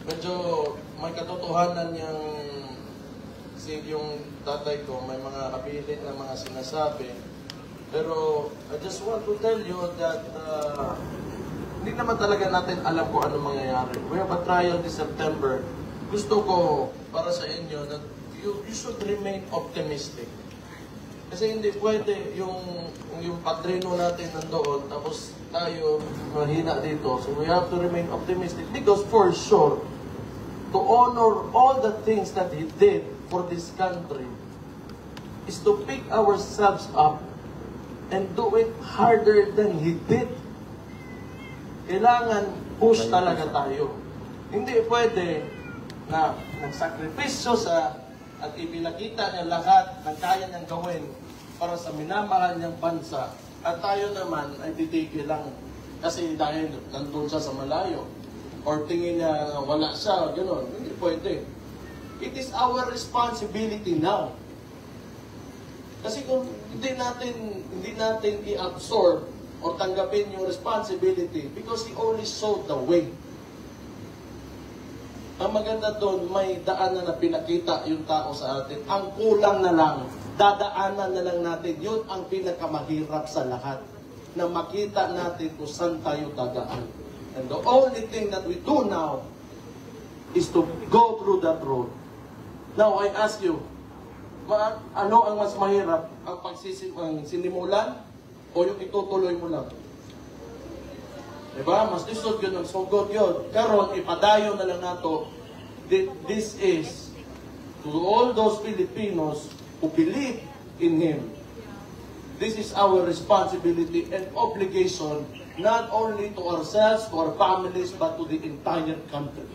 medyo may katotohanan yung tatay ko, may mga kabilin na mga sinasabi. Pero I just want to tell you that hindi naman talaga natin alam kung ano mangyayari. We have a trial this September. Gusto ko para sa inyo that you should remain optimistic. Kasi hindi pwede yung padrino natin nandoon, tapos tayo mahina dito. So we have to remain optimistic because for sure, to honor all the things that he did for this country is to pick ourselves up and do it harder than he did. Kailangan push talaga tayo. Hindi pwede na nagsakripisyo at ipinakita niya lahat ng kaya niyang gawin para sa minamahal niyang bansa. At tayo naman ay titigil lang kasi dahil nandun siya sa malayo. Or tingin niya wala siya, gano'n. Hindi pwede. It is our responsibility now. Kasi kung hindi natin i-absorb o tanggapin yung responsibility because he only showed the way. Ang maganda doon, may daanan na pinakita yung tao sa atin. Ang kulang na lang, dadaanan na lang natin. Yun ang pinakamahirap sa lahat. Na makita natin kung saan tayo dadaan. And the only thing that we do now is to go through that road. Now, I ask you, ano ang mas mahirap? Ang sinimulan o yung itutuloy mo lang? Diba? Mas lisod yun ang sugod yun. Karon ipadayo na lang nato. This is to all those Filipinos who believe in Him. This is our responsibility and obligation not only to ourselves, to our families, but to the entire country.